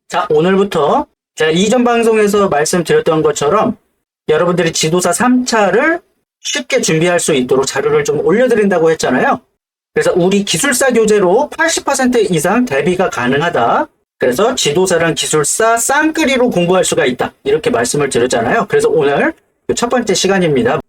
자, 오늘부터 제가 이전 방송에서 말씀드렸던 것처럼 여러분들이 지도사 3차를 쉽게 준비할 수 있도록 자료를 좀 올려드린다고 했잖아요. 그래서 우리 기술사 교재로 80% 이상 대비가 가능하다. 그래서 지도사랑 기술사 쌍끌이로 공부할 수가 있다. 이렇게 말씀을 드렸잖아요. 그래서 오늘 첫 번째 시간입니다.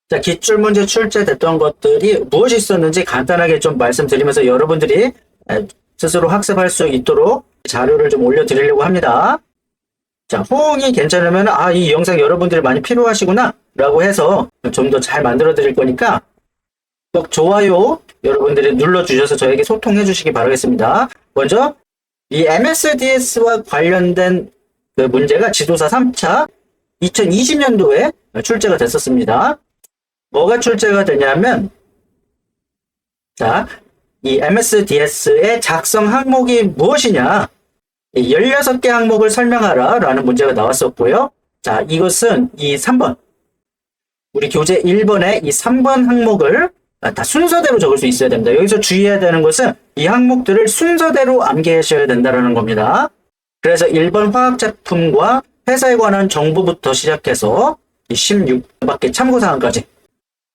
자, 기출문제 출제됐던 것들이 무엇이 있었는지 간단하게 좀 말씀드리면서 여러분들이 스스로 학습할 수 있도록 자료를 좀 올려드리려고 합니다. 자, 호응이 괜찮으면 이 영상 여러분들이 많이 필요하시구나 라고 해서 좀 더 잘 만들어 드릴 거니까 꼭 좋아요 여러분들이 눌러주셔서 저에게 소통해 주시기 바라겠습니다. 먼저 이 MSDS와 관련된 그 문제가 지도사 3차 2020년도에 출제가 됐었습니다. 뭐가 출제가 되냐면, 자, 이 MSDS의 작성 항목이 무엇이냐, 16개 항목을 설명하라 라는 문제가 나왔었고요. 자, 이것은 이 3번, 우리 교재 1번의 이 3번 항목을 다 순서대로 적을 수 있어야 됩니다. 여기서 주의해야 되는 것은 이 항목들을 순서대로 암기하셔야 된다는 겁니다. 그래서 1번 화학제품과 회사에 관한 정보부터 시작해서 16밖에 참고사항까지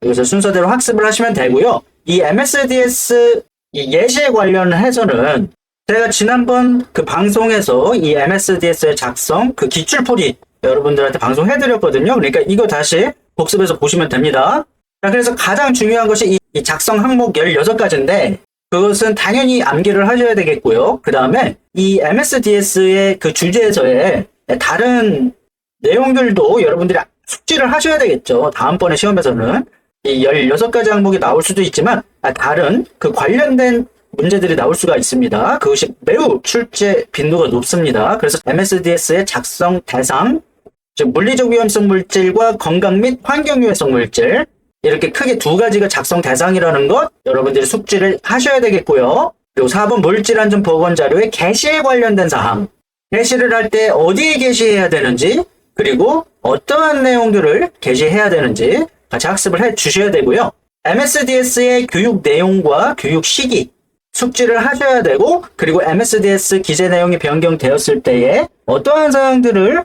여기서 순서대로 학습을 하시면 되고요. 이 MSDS 이 예시에 관련해서는 제가 지난번 그 방송에서 이 MSDS의 작성 그 기출풀이 여러분들한테 방송해드렸거든요. 그러니까 이거 다시 복습해서 보시면 됩니다. 자, 그래서 가장 중요한 것이 이 작성 항목 16가지인데 그것은 당연히 암기를 하셔야 되겠고요. 그 다음에 이 MSDS의 그 주제에서의 다른 내용들도 여러분들이 숙지를 하셔야 되겠죠. 다음번에 시험에서는 이 16가지 항목이 나올 수도 있지만 다른 그 관련된 문제들이 나올 수가 있습니다. 그것이 매우 출제 빈도가 높습니다. 그래서 MSDS의 작성 대상, 즉 물리적 위험성 물질과 건강 및 환경 유해성 물질, 이렇게 크게 두 가지가 작성 대상이라는 것 여러분들이 숙지를 하셔야 되겠고요. 그리고 4번 물질 안전 보건 자료의 게시에 관련된 사항, 게시를 할 때 어디에 게시해야 되는지, 그리고 어떠한 내용들을 게시해야 되는지 같이 학습을 해 주셔야 되고요. MSDS의 교육 내용과 교육 시기 숙지를 하셔야 되고, 그리고 MSDS 기재 내용이 변경되었을 때에 어떠한 사항들을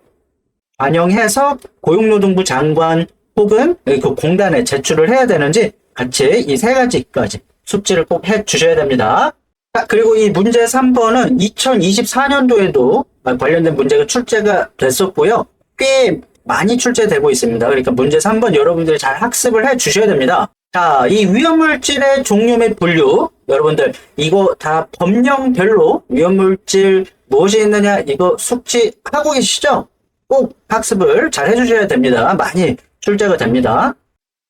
반영해서 고용노동부 장관 혹은 그 공단에 제출을 해야 되는지 같이 이 3가지까지 숙지를 꼭 해 주셔야 됩니다. 자, 그리고 이 문제 3번은 2024년도에도 관련된 문제가 출제가 됐었고요. 꽤 많이 출제되고 있습니다. 그러니까 문제 3번 여러분들이 잘 학습을 해 주셔야 됩니다. 자, 이 위험물질의 종류 및 분류, 여러분들 이거 다 법령별로 위험물질 무엇이 있느냐 이거 숙지하고 계시죠? 꼭 학습을 잘 해주셔야 됩니다. 많이 출제가 됩니다.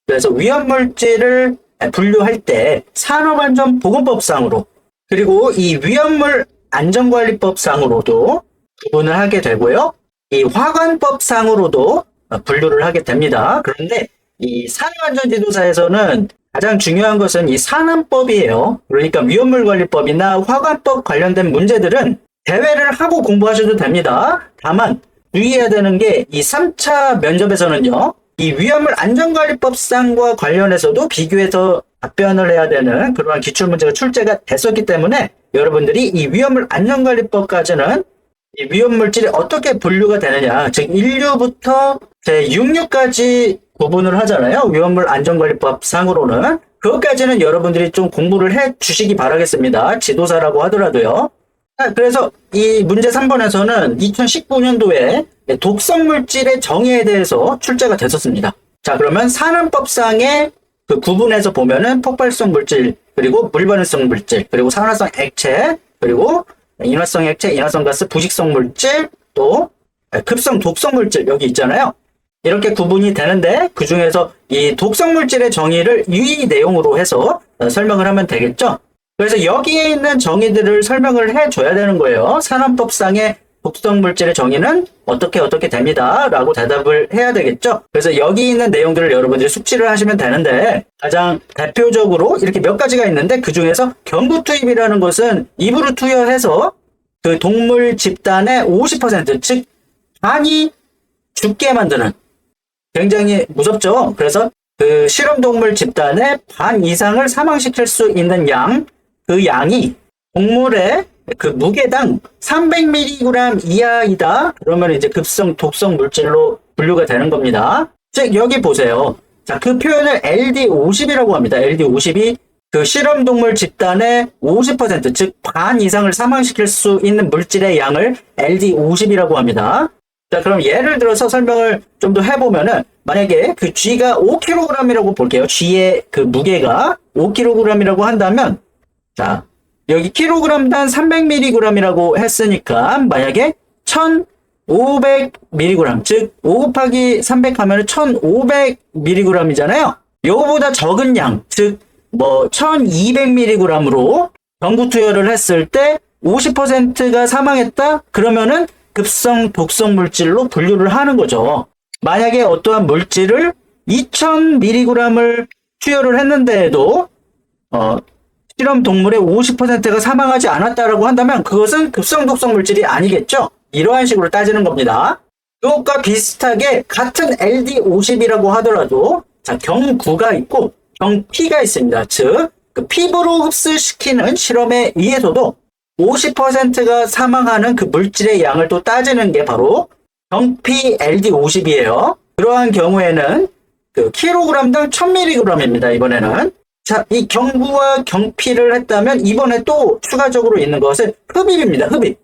그래서 위험물질을 분류할 때 산업안전보건법상으로 그리고 이 위험물 안전관리법상으로도 구분을 하게 되고요. 이 화관법상으로도 분류를 하게 됩니다. 그런데 이 산업안전지도사에서는 가장 중요한 것은 이 산안법이에요. 그러니까 위험물관리법이나 화관법 관련된 문제들은 대외를 하고 공부하셔도 됩니다. 다만 주의해야 되는 게 이 3차 면접에서는요. 이 위험물 안전관리법상과 관련해서도 비교해서 답변을 해야 되는 그러한 기출문제가 출제가 됐었기 때문에 여러분들이 이 위험물 안전관리법까지는 이 위험물질이 어떻게 분류가 되느냐, 즉 1류부터 제6류까지 구분을 하잖아요. 위험물 안전관리법 상으로는. 그것까지는 여러분들이 좀 공부를 해 주시기 바라겠습니다. 지도사라고 하더라도요. 그래서 이 문제 3번에서는 2019년도에 독성물질의 정의에 대해서 출제가 됐었습니다. 자, 그러면 산안법상의 그 구분에서 보면은 폭발성 물질, 그리고 물반응성 물질, 그리고 산화성 액체, 그리고 인화성 액체, 인화성 가스, 부식성 물질, 또 급성 독성 물질 여기 있잖아요. 이렇게 구분이 되는데 그 중에서 이 독성 물질의 정의를 이 내용으로 해서 설명을 하면 되겠죠. 그래서 여기에 있는 정의들을 설명을 해줘야 되는 거예요. 산업법상의 독성 물질의 정의는 어떻게 됩니다 라고 대답을 해야 되겠죠. 그래서 여기 있는 내용들을 여러분들이 숙지를 하시면 되는데 가장 대표적으로 이렇게 몇 가지가 있는데 그 중에서 경구 투입이라는 것은 입으로 투여해서 그 동물 집단의 50% 즉 반이 죽게 만드는, 굉장히 무섭죠. 그래서 그 실험동물 집단의 반 이상을 사망시킬 수 있는 양, 그 양이 동물의 그 무게당 300mg 이하이다. 그러면 이제 급성 독성 물질로 분류가 되는 겁니다. 즉 여기 보세요. 자, 그 표현을 LD50이라고 합니다. LD50이 그 실험동물 집단의 50%, 즉 반 이상을 사망시킬 수 있는 물질의 양을 LD50이라고 합니다. 자, 그럼 예를 들어서 설명을 좀 더 해보면은, 만약에 그 G가 5kg이라고 볼게요. G의 그 무게가 5kg이라고 한다면, 자, 여기 kg당 300mg이라고 했으니까, 만약에 1500mg, 즉, 5 곱하기 300 하면 1500mg이잖아요. 요거보다 적은 양, 즉, 1200mg으로 경구 투여를 했을 때 50%가 사망했다? 그러면은 급성 독성 물질로 분류를 하는 거죠. 만약에 어떠한 물질을 2000mg을 투여를 했는데도 실험 동물의 50%가 사망하지 않았다라고 한다면 그것은 급성 독성 물질이 아니겠죠? 이러한 식으로 따지는 겁니다. 이것과 비슷하게 같은 LD50이라고 하더라도 자, 경구가 있고 경피가 있습니다. 즉, 그 피부로 흡수시키는 실험에 의해서도 50%가 사망하는 그 물질의 양을 또 따지는 게 바로 경피 LD50이에요. 그러한 경우에는 그 킬로그램당 1000mg입니다. 이번에는. 자, 이 경구와 경피를 했다면 이번에 또 추가적으로 있는 것은 흡입입니다. 흡입.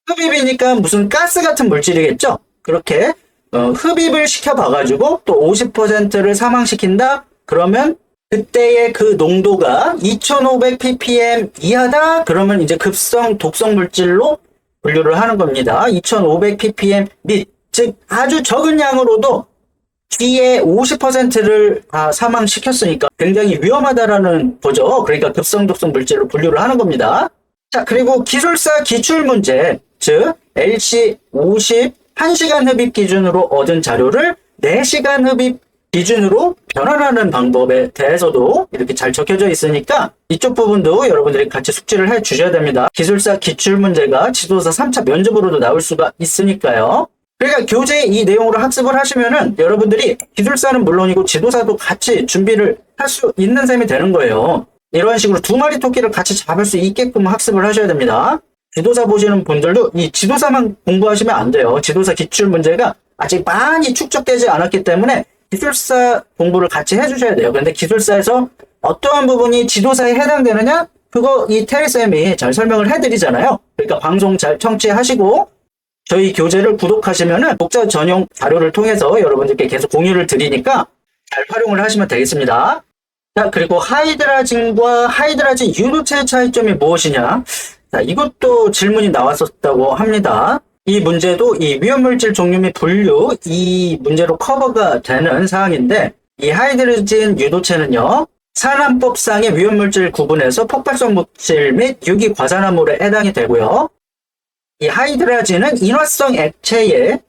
흡입이니까 무슨 가스 같은 물질이겠죠? 그렇게 흡입을 시켜봐가지고 또 50%를 사망시킨다? 그러면 그때의 그 농도가 2500ppm 이하다? 그러면 이제 급성 독성 물질로 분류를 하는 겁니다. 2500ppm 및, 즉 아주 적은 양으로도 G의 50%를 다 사망시켰으니까 굉장히 위험하다라는 거죠. 그러니까 급성 독성 물질로 분류를 하는 겁니다. 자, 그리고 기술사 기출 문제, 즉 LC50 1시간 흡입 기준으로 얻은 자료를 4시간 흡입 기준으로 변환하는 방법에 대해서도 이렇게 잘 적혀져 있으니까 이쪽 부분도 여러분들이 같이 숙지를 해 주셔야 됩니다. 기술사 기출 문제가 지도사 3차 면접으로도 나올 수가 있으니까요. 그러니까 교재 이 내용으로 학습을 하시면은 여러분들이 기술사는 물론이고 지도사도 같이 준비를 할 수 있는 셈이 되는 거예요. 이런 식으로 두 마리 토끼를 같이 잡을 수 있게끔 학습을 하셔야 됩니다. 지도사 보시는 분들도 이 지도사만 공부하시면 안 돼요. 지도사 기출 문제가 아직 많이 축적되지 않았기 때문에 기술사 공부를 같이 해주셔야 돼요. 그런데 기술사에서 어떠한 부분이 지도사에 해당되느냐? 그거 이 테리쌤이 잘 설명을 해드리잖아요. 그러니까 방송 잘 청취하시고 저희 교재를 구독하시면은 독자 전용 자료를 통해서 여러분들께 계속 공유를 드리니까 잘 활용을 하시면 되겠습니다. 자, 그리고 하이드라진과 하이드라진 유도체의 차이점이 무엇이냐? 자, 이것도 질문이 나왔었다고 합니다. 이 문제도 이 위험물질 종류 및 분류 이 문제로 커버가 되는 사항인데 이 하이드라진 유도체는요. 산안법상의 위험물질 구분에서 폭발성 물질 및 유기 과산화물에 해당이 되고요. 이 하이드라진은 인화성 액체에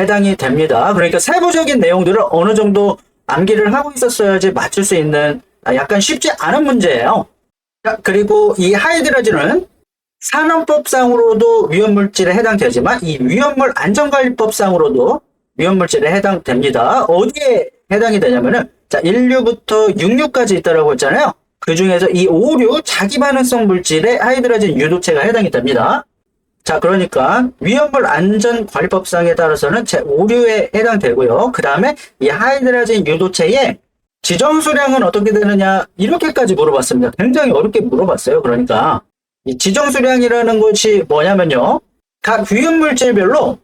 해당이 됩니다. 그러니까 세부적인 내용들을 어느 정도 암기를 하고 있었어야지 맞출 수 있는 약간 쉽지 않은 문제예요. 자, 그리고 이 하이드라진은 산업법상으로도 위험물질에 해당되지만 이 위험물 안전관리법상으로도 위험물질에 해당됩니다. 어디에 해당이 되냐면은 자 1류부터 6류까지 있다라고 했잖아요. 그 중에서 이 5류 자기반응성 물질에 하이드라진 유도체가 해당이 됩니다. 자, 그러니까 위험물 안전관리법상에 따라서는 제5류에 해당되고요. 그 다음에 이 하이드라진 유도체의 지정 수량은 어떻게 되느냐 이렇게까지 물어봤습니다. 굉장히 어렵게 물어봤어요. 그러니까 이 지정 수량이라는 것이 뭐냐면요. 각 위험물질별로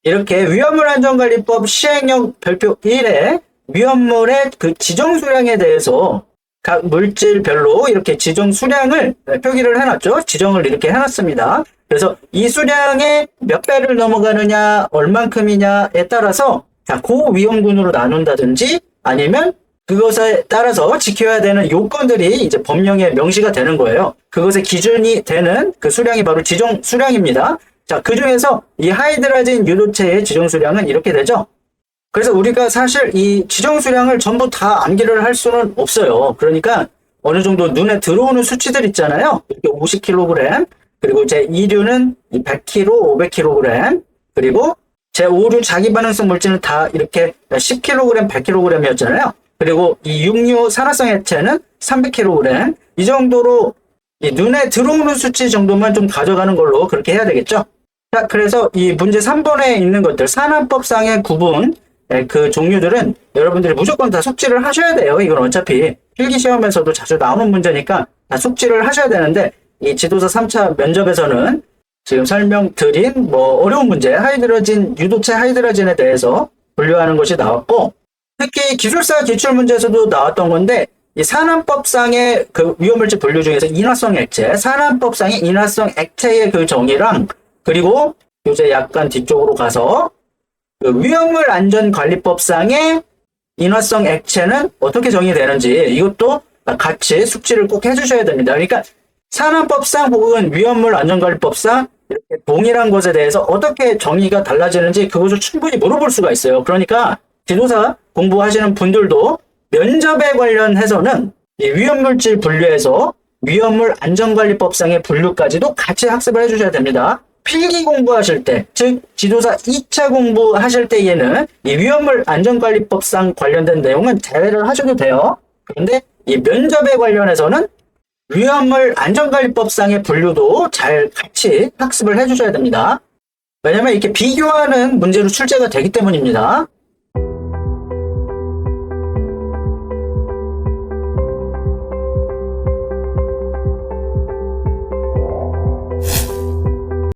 이렇게 위험물 안전관리법 시행령 별표 1에 위험물의 그 지정 수량에 대해서 각 물질별로 이렇게 지정 수량을 표기를 해놨죠. 지정을 이렇게 해놨습니다. 그래서 이 수량의 몇 배를 넘어가느냐, 얼만큼이냐에 따라서 자, 고위험군으로 나눈다든지 아니면 그것에 따라서 지켜야 되는 요건들이 이제 법령에 명시가 되는 거예요. 그것의 기준이 되는 그 수량이 바로 지정 수량입니다. 자, 그 중에서 이 하이드라진 유도체의 지정 수량은 이렇게 되죠. 그래서 우리가 사실 이 지정 수량을 전부 다 암기를 할 수는 없어요. 그러니까 어느 정도 눈에 들어오는 수치들 있잖아요. 이렇게 50kg, 그리고 제2류는 100kg, 500kg, 그리고 제5류 자기반응성 물질은 다 이렇게 10kg, 100kg이었잖아요. 그리고 이 6류 산화성 액체는 300kg, 이 정도로 이 눈에 들어오는 수치 정도만 좀 가져가는 걸로 그렇게 해야 되겠죠. 자, 그래서 이 문제 3번에 있는 것들, 산안법상의 구분, 그 종류들은 여러분들이 무조건 다 숙지를 하셔야 돼요. 이건 어차피 필기시험에서도 자주 나오는 문제니까 다 숙지를 하셔야 되는데, 이 지도사 3차 면접에서는 지금 설명드린 뭐 어려운 문제, 하이드로진, 유도체 하이드로진에 대해서 분류하는 것이 나왔고, 특히 기술사 기출문제에서도 나왔던 건데, 이 산안법상의 그 위험물질 분류 중에서 인화성 액체, 산안법상의 인화성 액체의 그 정의랑, 그리고 이제 약간 뒤쪽으로 가서 그 위험물 안전관리법상의 인화성 액체는 어떻게 정의되는지 이것도 같이 숙지를 꼭 해주셔야 됩니다. 그러니까 산안법상 혹은 위험물 안전관리법상 이렇게 동일한 것에 대해서 어떻게 정의가 달라지는지 그것을 충분히 물어볼 수가 있어요. 그러니까 지도사 공부하시는 분들도 면접에 관련해서는 이 위험물질 분류에서 위험물 안전관리법상의 분류까지도 같이 학습을 해주셔야 됩니다. 필기 공부하실 때, 즉 지도사 2차 공부하실 때에는 이 위험물 안전관리법상 관련된 내용은 제외를 하셔도 돼요. 그런데 이 면접에 관련해서는 위험물 안전관리법상의 분류도 잘 같이 학습을 해주셔야 됩니다. 왜냐면 이렇게 비교하는 문제로 출제가 되기 때문입니다.